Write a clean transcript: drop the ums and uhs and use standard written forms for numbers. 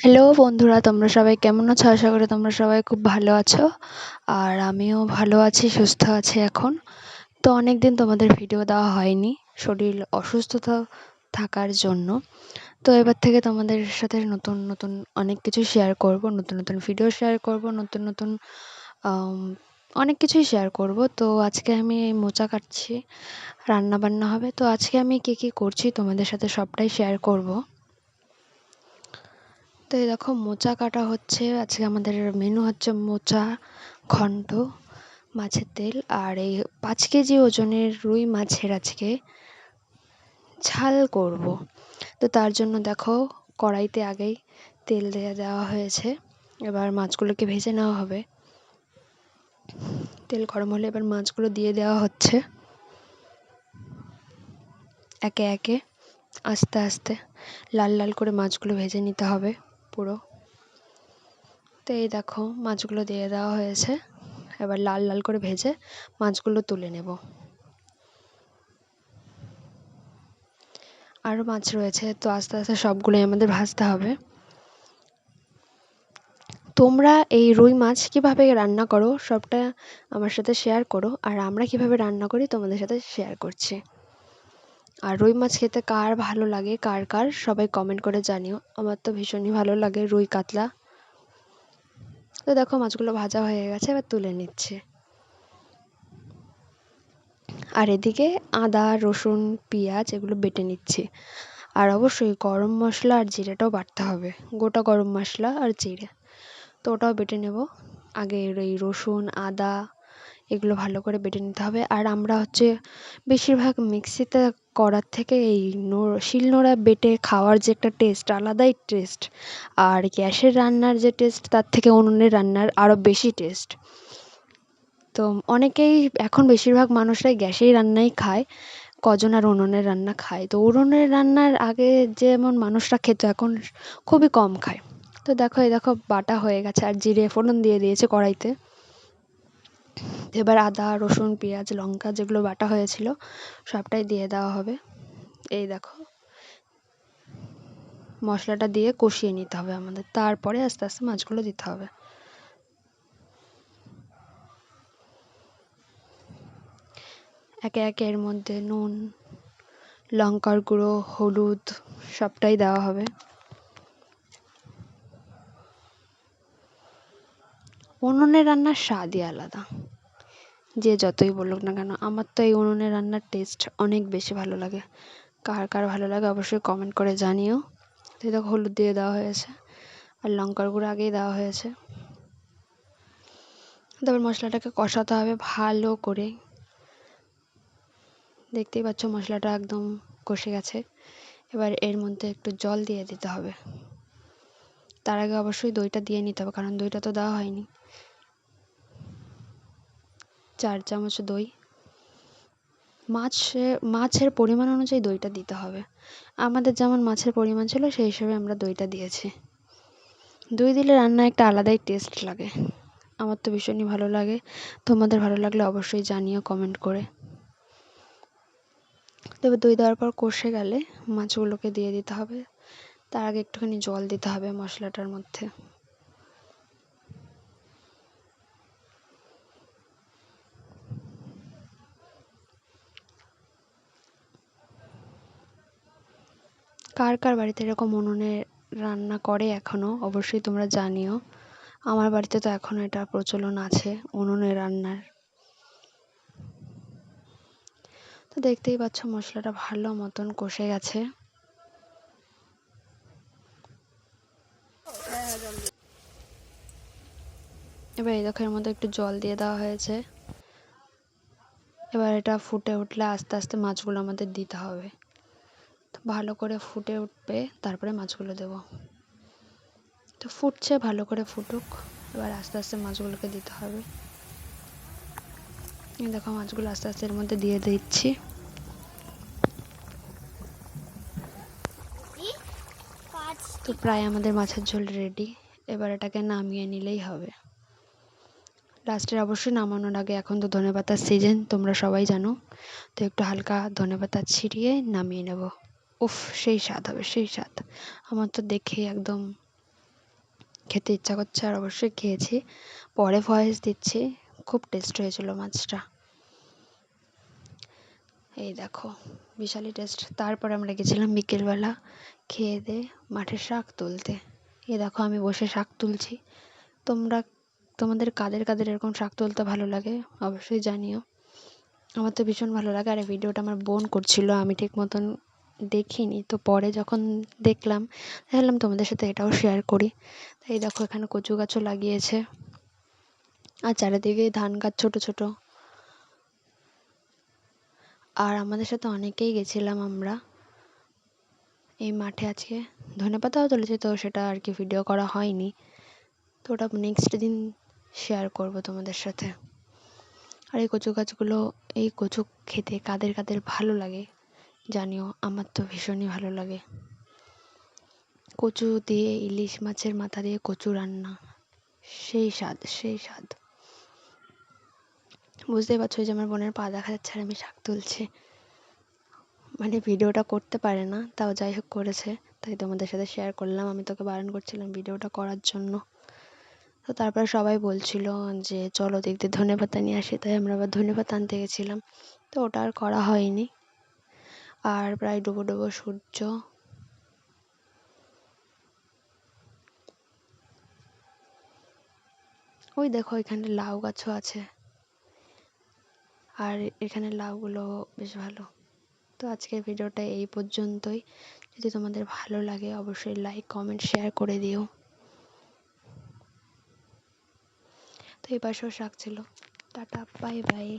Hello বন্ধুরা, তোমরা সবাই কেমন আছো? আশা করি তোমরা সবাই খুব ভালো আছো। আর আমিও ভালো আছি, সুস্থ আছি এখন। তো অনেকদিন তোমাদের ভিডিও দেওয়া হয়নি শরীর অসুস্থতা থাকার জন্য। তো এবার থেকে তোমাদের সাথে নতুন নতুন অনেক কিছু শেয়ার করব, নতুন নতুন ভিডিও শেয়ার করব, নতুন নতুন আম, অনেক কিছুই শেয়ার করব। তো আজকে আমি এই মোচা কাটছি, রান্না বান্না হবে। তো আজকে আমি কি কি করছি তোমাদের সাথে সবটাই শেয়ার করব। তো এই দেখো মোচা কাটা হচ্ছে। আজকে আমাদের মেনু হচ্ছে মোচা ঘন্ট, মাছের তেল, আর এই 5 কেজি ওজনের রুই মাছের আজকে ঝাল করব। তো তার জন্য দেখো কড়াইতে আগেই তেল দিয়ে দেওয়া হয়েছে। এবার মাছগুলোকে ভেজে নেওয়া হবে। তেল গরম হলে এবার মাছগুলো দিয়ে দেওয়া হচ্ছে একে একে, আস্তে আস্তে লাল লাল করে মাছগুলো ভেজে নিতে হবে পুরো। তো এই দেখো মাছগুলো দিয়ে দেওয়া হয়েছে। এবার লাল লাল করে ভেজে মাছগুলো তুলে নেব। আরও মাছ রয়েছে, তো আস্তে আস্তে সবগুলোই আমাদের ভাজতে হবে। তোমরা এই রুই মাছ কিভাবে রান্না করো সবটা আমার সাথে শেয়ার করো, আর আমরা কিভাবে রান্না করি তোমাদের সাথে শেয়ার করছি। আর রুই মাছ খেতে কার ভালো লাগে, কার কার সবাই কমেন্ট করে জানিও। আমার তো ভীষণই ভালো লাগে রুই কাতলা। তো দেখো মাছগুলো ভাজা হয়ে গেছে, এবার তুলে নিচ্ছে। আর এদিকে আদা রসুন পেঁয়াজ এগুলো বেটে নিচ্ছি। আর অবশ্যই গরম মশলা আর জিরেটাও বাটতে হবে, গোটা গরম মশলা আর জিরে। তো ওটাও বেটে নেব। আগে এই রসুন আদা এগুলো ভালো করে বেটে নিতে হবে। আর আমরা হচ্ছে বেশিরভাগ মিক্সিতে করার থেকে এই শিলনোড়া বেটে খাওয়ার যে একটা টেস্ট, আলাদাই টেস্ট। আর গ্যাসের রান্নার যে টেস্ট তার থেকে উনুনের রান্নার আরও বেশি টেস্ট। তো অনেকেই এখন বেশিরভাগ মানুষরাই গ্যাসেই রান্নাই খায়, কজন আর উনুনের রান্না খায়। তো উনুনের রান্নার আগে যেমন মানুষরা খেত এখন খুবই কম খায়। তো দেখো এই দেখো বাটা হয়ে গেছে, আর জিরে ফোড়ন দিয়ে দিয়েছে কড়াইতে। এবার আদা রসুন পেঁয়াজ লঙ্কা যেগুলো বাটা হয়েছিল সবটাই দিয়ে দেওয়া হবে। এই দেখো মশলাটা দিয়ে কষিয়ে নিতে হবে আমাদের, তারপরে আস্তে আস্তে মাছগুলো দিতে হবে। একে একে এর মধ্যে নুন লঙ্কার গুঁড়ো হলুদ সবটাই দেওয়া হবে। উনুনের রান্নার স্বাদই আলাদা, যে যতই বলুক না কেন। আমার তো এই উনুনের রান্নার টেস্ট অনেক বেশি ভালো লাগে। কার কার ভালো লাগে অবশ্যই কমেন্ট করে জানিও। তো দেখো হলুদ দিয়ে দেওয়া হয়েছে, আর লঙ্কার গুঁড়ো আগেই দেওয়া হয়েছে। তারপর মশলাটাকে কষাতে হবে ভালো করে। দেখতেই পাচ্ছ মশলাটা একদম কষে গেছে। এবার এর মধ্যে একটু জল দিয়ে দিতে হবে। তার আগে অবশ্যই দইটা দিয়ে নিতে হবে, কারণ দইটা তো দেওয়া হয়নি। 4 চামচ দই, মাছের পরিমাণ অনুযায়ী দইটা দিতে হবে। আমাদের যেমন মাছের পরিমাণ ছিল সেই হিসেবে আমরা দইটা দিয়েছি। দই দিলে রান্নায় একটা আলাদাই টেস্ট লাগে। আমার তো ভীষণই ভালো লাগে। তোমাদের ভালো লাগলে অবশ্যই জানিও কমেন্ট করে। তবে দই দেওয়ার পর কষে গেলে মাছগুলোকে দিয়ে দিতে হবে। তার আগে একটুখানি জল দিতে হবে মশলাটার মধ্যে। কার কার বাড়িতে এরকম উনুনে রান্না করে এখনও অবশ্যই তোমরা জানিও। আমার বাড়িতে তো এখনও এটা প্রচলন আছে উনুনে রান্নার। তো দেখতেই পাচ্ছ মশলাটা ভালো মতন কষে গেছে। এবার এই দেখো এর মধ্যে একটু জল দিয়ে দেওয়া হয়েছে। এবার এটা ফুটে উঠলে আস্তে আস্তে মাছগুলো আমাদের দিতে হবে। তো ভালো করে ফুটে উঠবে তারপরে মাছগুলো দেবো। তো ফুটছে, ভালো করে ফুটুক। এবার আস্তে আস্তে মাছগুলোকে দিতে হবে। এই দেখো মাছগুলো আস্তে আস্তে এর মধ্যে দিয়ে দিচ্ছি। তো প্রায় আমাদের মাছের ঝোল রেডি। এবার এটাকে নামিয়ে নিলেই হবে। লাস্টের অবশ্যই নামানোর আগে, এখন তো ধনেপাতার সিজন তোমরা সবাই জানো, তো একটু হালকা ধনেপাতা ছিটিয়ে নামিয়ে নেব। উফ সেই স্বাদ হবে, সেই স্বাদ। আমার তো দেখেই একদম খেতে ইচ্ছা করছে আর অবশ্যই খেয়েছি, পরে ভয়েস দিচ্ছি। খুব টেস্ট হয়েছিল মাছটা। এই দেখো, বিশালই টেস্ট। তারপরে আমরা গেছিলাম বিকেলবেলা খেয়ে দিয়ে মাঠে শাক তুলতে। এই দেখো আমি বসে শাক তুলছি। তোমরা তোমাদের কাদের কাদের এরকম শাক তুলতে ভালো লাগে অবশ্যই জানিও। আমার তো ভীষণ ভালো লাগে। আর এই ভিডিওটা আমার বোন করছিল, আমি ঠিক মতন দেখিনি। তো পরে যখন দেখলাম তোমাদের সাথে এটাও শেয়ার করি। তাই দেখো এখানে কচু গাছও লাগিয়েছে, আর চারিদিকে ধান গাছ ছোট ছোট। আর আমাদের সাথে অনেকেই গেছিলাম আমরা এই মাঠে। আজকে ধনেপাতাও তুলেছি, তো সেটা আর কি ভিডিও করা হয়নি। তো ওটা নেক্সট দিন শেয়ার করব তোমাদের সাথে। আর এই কচু গাছগুলো, এই কচু খেতে কাদের কাদের ভালো লাগে জানিও। আমার তো ভীষণই ভালো লাগে। কচু দিয়ে ইলিশ মাছের মাথা দিয়ে কচু রান্না, সেই স্বাদ সেই স্বাদ। বুঝতেই পারছো যে আমার বোনের পা দেখা যাচ্ছে আর আমি শাক তুলছি। মানে ভিডিওটা করতে পারে না, তাও যাই হোক করেছে, তাই তোমাদের সাথে শেয়ার করলাম। আমি তোকে বারণ করছিলাম ভিডিওটা করার জন্য। তো তারপরে সবাই বলছিল যে চলো দেখতে ধনেপাতা নিয়ে আসি, তাই আমরা আবার ধনেপাতা আনতে গেছিলাম। তো ওটা আর করা হয়নি। আর প্রায় ডুবো ডুবো সূর্য। ওই দেখো এখানে লাউ গাছও আছে, আর এখানে লাউগুলো বেশ ভালো। তো আজকের ভিডিওটা এই পর্যন্তই। যদি তোমাদের ভালো লাগে অবশ্যই লাইক কমেন্ট শেয়ার করে দিও। তো এই পাশেও শাক ছিল। Tata, bye bye.